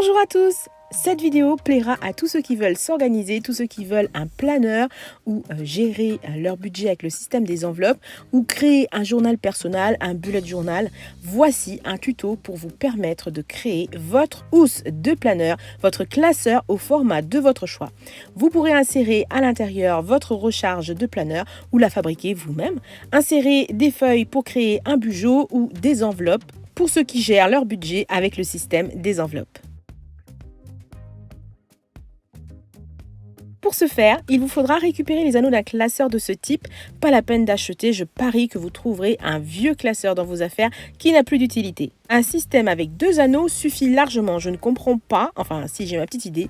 Bonjour à tous! Cette vidéo plaira à tous ceux qui veulent s'organiser, tous ceux qui veulent un planeur ou gérer leur budget avec le système des enveloppes ou créer un journal personnel, un bullet journal. Voici un tuto pour vous permettre de créer votre housse de planeur, votre classeur au format de votre choix. Vous pourrez insérer à l'intérieur votre recharge de planeur ou la fabriquer vous-même. Insérer des feuilles pour créer un bugeot ou des enveloppes pour ceux qui gèrent leur budget avec le système des enveloppes. Pour ce faire, il vous faudra récupérer les anneaux d'un classeur de ce type. Pas la peine d'acheter, je parie que vous trouverez un vieux classeur dans vos affaires qui n'a plus d'utilité. Un système avec 2 anneaux suffit largement. Je ne comprends pas, enfin si j'ai ma petite idée,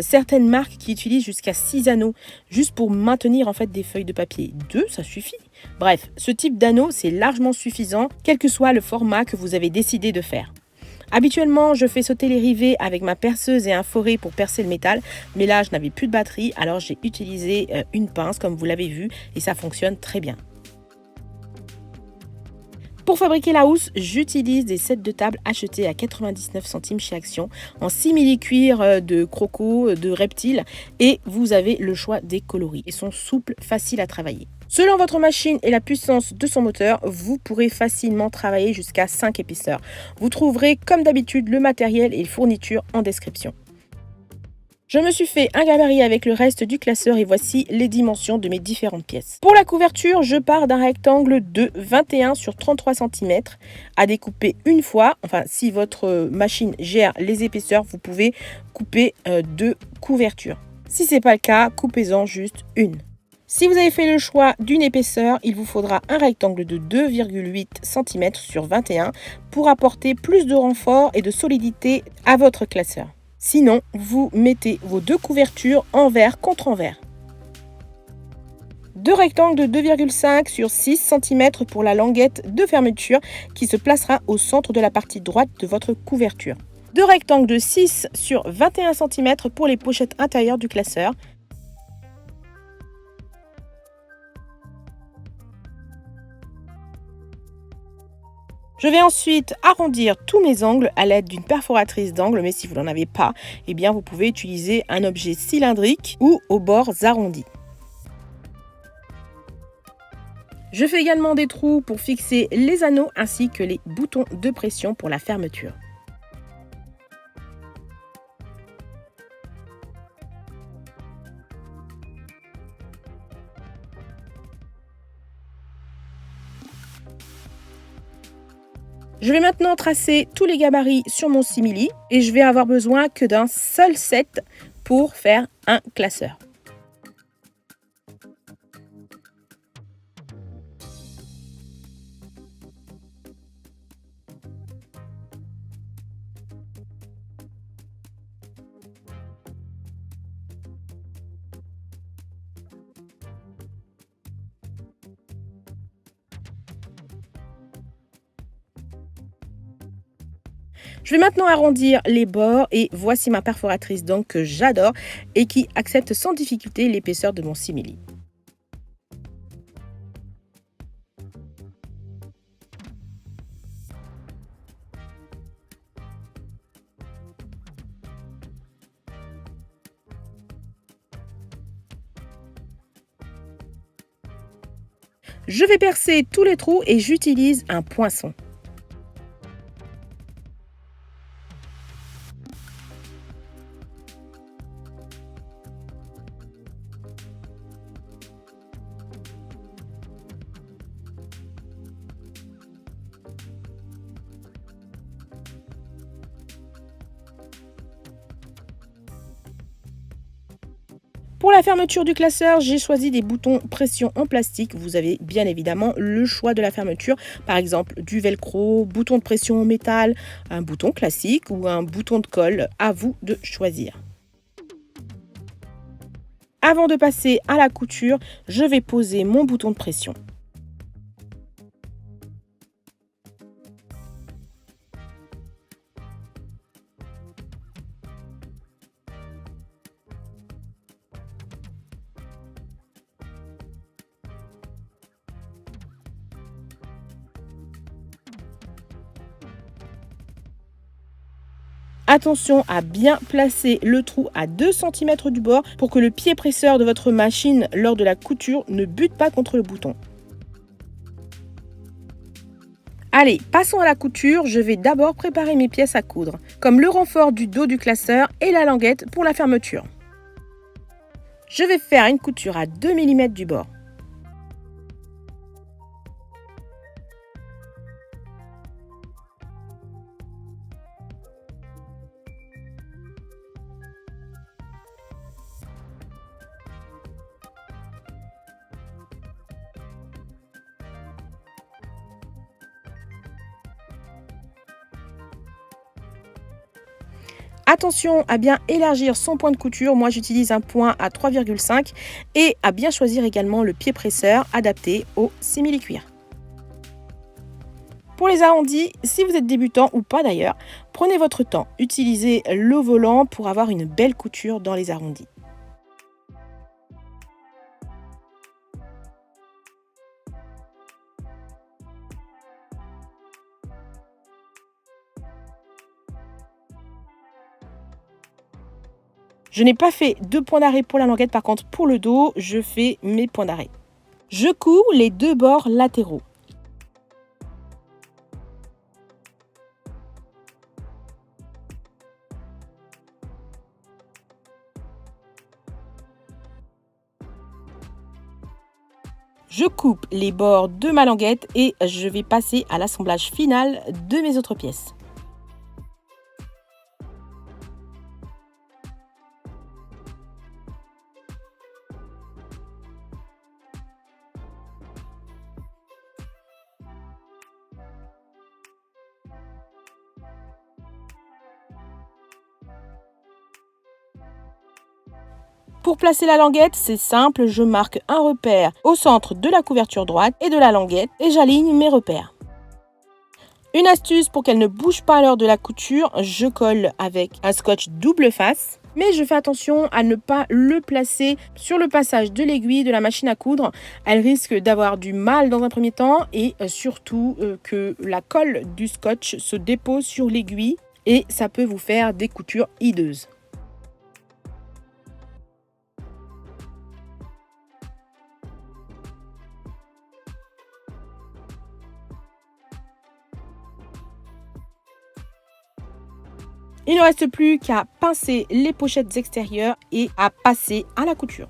certaines marques qui utilisent jusqu'à 6 anneaux juste pour maintenir en fait des feuilles de papier. 2, ça suffit. Bref, ce type d'anneau, c'est largement suffisant, quel que soit le format que vous avez décidé de faire. Habituellement, je fais sauter les rivets avec ma perceuse et un forêt pour percer le métal, mais là, je n'avais plus de batterie, alors j'ai utilisé une pince, comme vous l'avez vu, et ça fonctionne très bien. Pour fabriquer la housse, j'utilise des sets de table achetés à 99 centimes chez Action, en simili-cuir de croco, de reptiles, et vous avez le choix des coloris. Ils sont souples, faciles à travailler. Selon votre machine et la puissance de son moteur, vous pourrez facilement travailler jusqu'à 5 épaisseurs. Vous trouverez comme d'habitude le matériel et les fournitures en description. Je me suis fait un gabarit avec le reste du classeur et voici les dimensions de mes différentes pièces. Pour la couverture, je pars d'un rectangle de 21 sur 33 cm à découper une fois. Enfin, si votre machine gère les épaisseurs, vous pouvez couper 2 couvertures. Si ce n'est pas le cas, coupez-en juste une. Si vous avez fait le choix d'une épaisseur, il vous faudra un rectangle de 2,8 cm sur 21 pour apporter plus de renfort et de solidité à votre classeur. Sinon, vous mettez vos 2 couvertures envers contre envers. 2 rectangles de 2,5 sur 6 cm pour la languette de fermeture qui se placera au centre de la partie droite de votre couverture. 2 rectangles de 6 sur 21 cm pour les pochettes intérieures du classeur. Je vais ensuite arrondir tous mes angles à l'aide d'une perforatrice d'angle, mais si vous n'en avez pas, eh bien vous pouvez utiliser un objet cylindrique ou aux bords arrondis. Je fais également des trous pour fixer les anneaux ainsi que les boutons de pression pour la fermeture. Je vais maintenant tracer tous les gabarits sur mon simili et je vais avoir besoin que d'un seul set pour faire un classeur. Je vais maintenant arrondir les bords et voici ma perforatrice donc que j'adore et qui accepte sans difficulté l'épaisseur de mon simili. Je vais percer tous les trous et j'utilise un poinçon. Pour la fermeture du classeur, j'ai choisi des boutons pression en plastique. Vous avez bien évidemment le choix de la fermeture, par exemple du velcro, bouton de pression en métal, un bouton classique ou un bouton de colle. À vous de choisir. Avant de passer à la couture, je vais poser mon bouton de pression. Attention à bien placer le trou à 2 cm du bord pour que le pied presseur de votre machine lors de la couture ne bute pas contre le bouton. Allez, passons à la couture. Je vais d'abord préparer mes pièces à coudre, comme le renfort du dos du classeur et la languette pour la fermeture. Je vais faire une couture à 2 mm du bord. Attention à bien élargir son point de couture, moi j'utilise un point à 3,5 et à bien choisir également le pied presseur adapté au simili-cuir. Pour les arrondis, si vous êtes débutant ou pas d'ailleurs, prenez votre temps, utilisez le volant pour avoir une belle couture dans les arrondis. Je n'ai pas fait de points d'arrêt pour la languette, par contre pour le dos, je fais mes points d'arrêt. Je couds les 2 bords latéraux. Je coupe les bords de ma languette et je vais passer à l'assemblage final de mes autres pièces. Pour placer la languette, c'est simple, je marque un repère au centre de la couverture droite et de la languette et j'aligne mes repères. Une astuce pour qu'elle ne bouge pas lors de la couture, je colle avec un scotch double face, mais je fais attention à ne pas le placer sur le passage de l'aiguille de la machine à coudre. Elle risque d'avoir du mal dans un premier temps et surtout que la colle du scotch se dépose sur l'aiguille et ça peut vous faire des coutures hideuses. Il ne reste plus qu'à pincer les pochettes extérieures et à passer à la couture.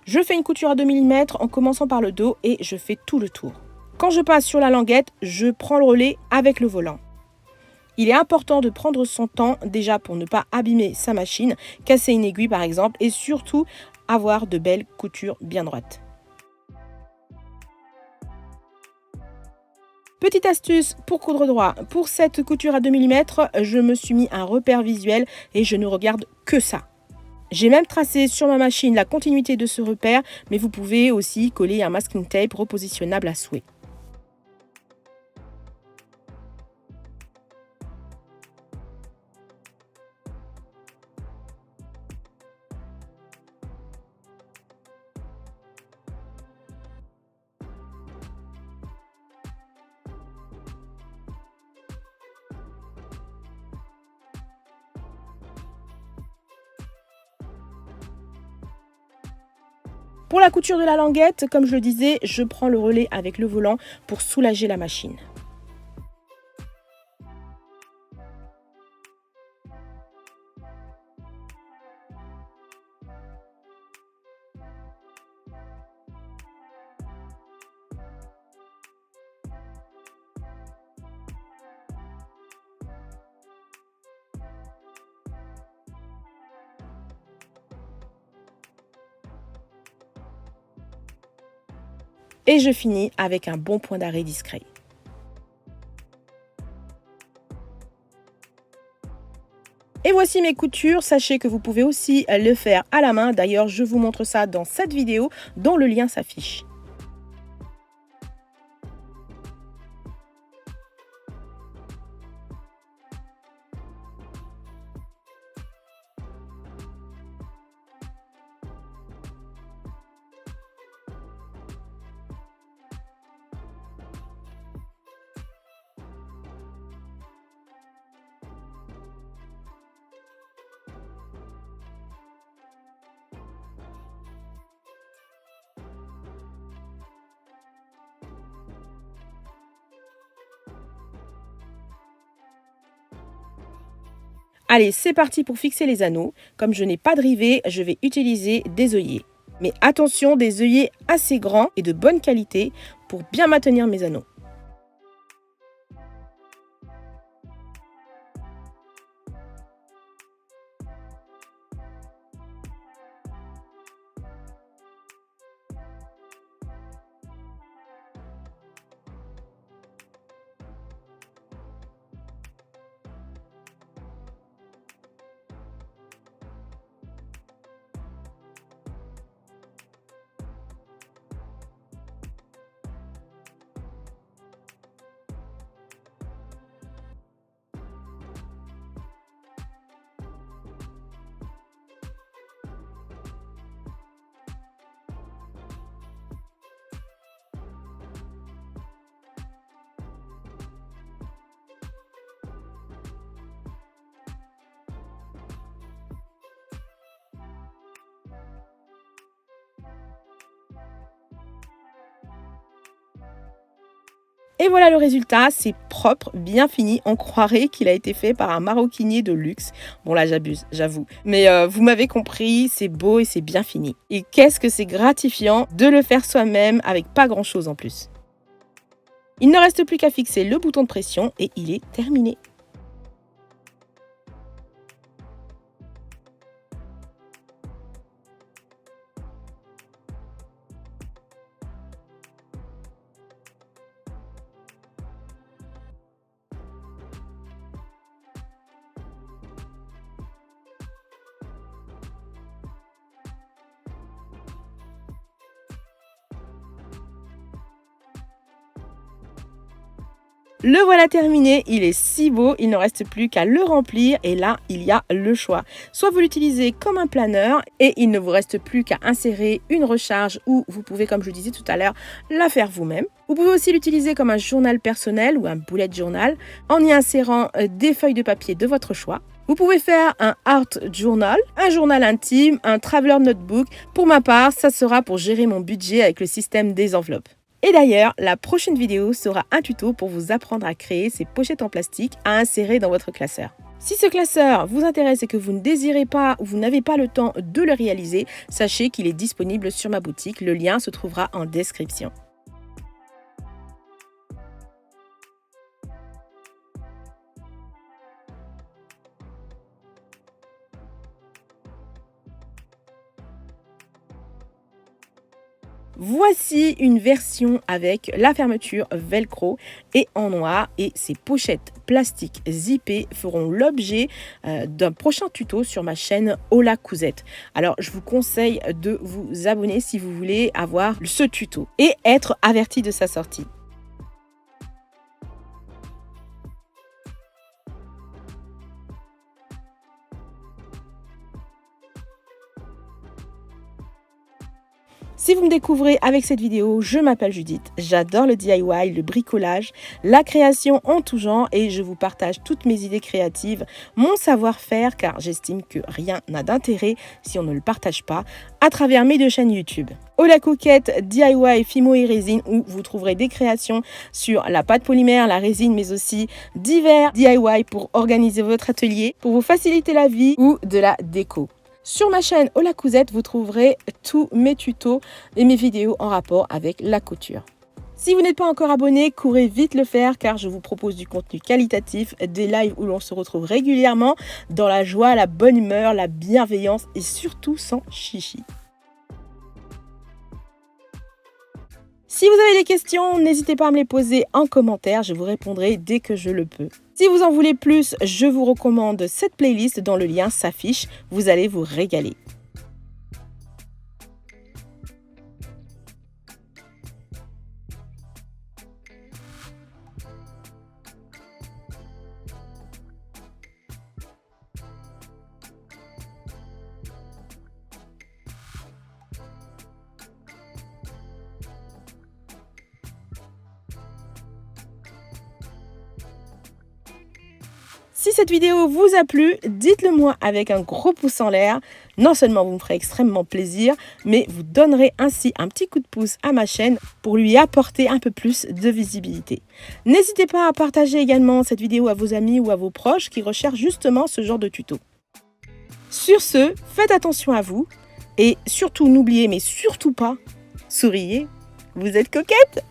Je fais une couture à 2 mm en commençant par le dos et je fais tout le tour. Quand je passe sur la languette, je prends le relais avec le volant. Il est important de prendre son temps déjà pour ne pas abîmer sa machine, casser une aiguille par exemple et surtout avoir de belles coutures bien droites. Petite astuce pour coudre droit, pour cette couture à 2 mm, je me suis mis un repère visuel et je ne regarde que ça. J'ai même tracé sur ma machine la continuité de ce repère, mais vous pouvez aussi coller un masking tape repositionnable à souhait. Pour la couture de la languette, comme je le disais, je prends le relais avec le volant pour soulager la machine. Et je finis avec un bon point d'arrêt discret. Et voici mes coutures, sachez que vous pouvez aussi le faire à la main, d'ailleurs je vous montre ça dans cette vidéo dont le lien s'affiche. Allez, c'est parti pour fixer les anneaux. Comme je n'ai pas de rivets, je vais utiliser des œillets. Mais attention, des œillets assez grands et de bonne qualité pour bien maintenir mes anneaux. Et voilà le résultat, c'est propre, bien fini. On croirait qu'il a été fait par un maroquinier de luxe. Bon là j'abuse, j'avoue. Mais vous m'avez compris, c'est beau et c'est bien fini. Et qu'est-ce que c'est gratifiant de le faire soi-même avec pas grand-chose en plus. Il ne reste plus qu'à fixer le bouton de pression et il est terminé. Le voilà terminé, il est si beau, il ne reste plus qu'à le remplir et là, il y a le choix. Soit vous l'utilisez comme un planeur et il ne vous reste plus qu'à insérer une recharge ou vous pouvez, comme je disais tout à l'heure, la faire vous-même. Vous pouvez aussi l'utiliser comme un journal personnel ou un bullet journal en y insérant des feuilles de papier de votre choix. Vous pouvez faire un art journal, un journal intime, un traveler notebook. Pour ma part, ça sera pour gérer mon budget avec le système des enveloppes. Et d'ailleurs, la prochaine vidéo sera un tuto pour vous apprendre à créer ces pochettes en plastique à insérer dans votre classeur. Si ce classeur vous intéresse et que vous ne désirez pas ou vous n'avez pas le temps de le réaliser, sachez qu'il est disponible sur ma boutique. Le lien se trouvera en description. Voici une version avec la fermeture velcro et en noir et ces pochettes plastiques zippées feront l'objet d'un prochain tuto sur ma chaîne Hola Cousette. Alors je vous conseille de vous abonner si vous voulez avoir ce tuto et être averti de sa sortie. Si vous me découvrez avec cette vidéo, je m'appelle Judith, j'adore le DIY, le bricolage, la création en tout genre et je vous partage toutes mes idées créatives, mon savoir-faire car j'estime que rien n'a d'intérêt si on ne le partage pas à travers mes deux chaînes YouTube. Hola Coquette, DIY, Fimo et Résine où vous trouverez des créations sur la pâte polymère, la résine mais aussi divers DIY pour organiser votre atelier, pour vous faciliter la vie ou de la déco. Sur ma chaîne Hola Cousette, vous trouverez tous mes tutos et mes vidéos en rapport avec la couture. Si vous n'êtes pas encore abonné, courez vite le faire car je vous propose du contenu qualitatif, des lives où l'on se retrouve régulièrement dans la joie, la bonne humeur, la bienveillance et surtout sans chichi. Si vous avez des questions, n'hésitez pas à me les poser en commentaire, je vous répondrai dès que je le peux. Si vous en voulez plus, je vous recommande cette playlist dont le lien s'affiche, vous allez vous régaler. Si cette vidéo vous a plu, dites-le moi avec un gros pouce en l'air. Non seulement vous me ferez extrêmement plaisir, mais vous donnerez ainsi un petit coup de pouce à ma chaîne pour lui apporter un peu plus de visibilité. N'hésitez pas à partager également cette vidéo à vos amis ou à vos proches qui recherchent justement ce genre de tuto. Sur ce, faites attention à vous et surtout n'oubliez, mais surtout pas, souriez, vous êtes coquette!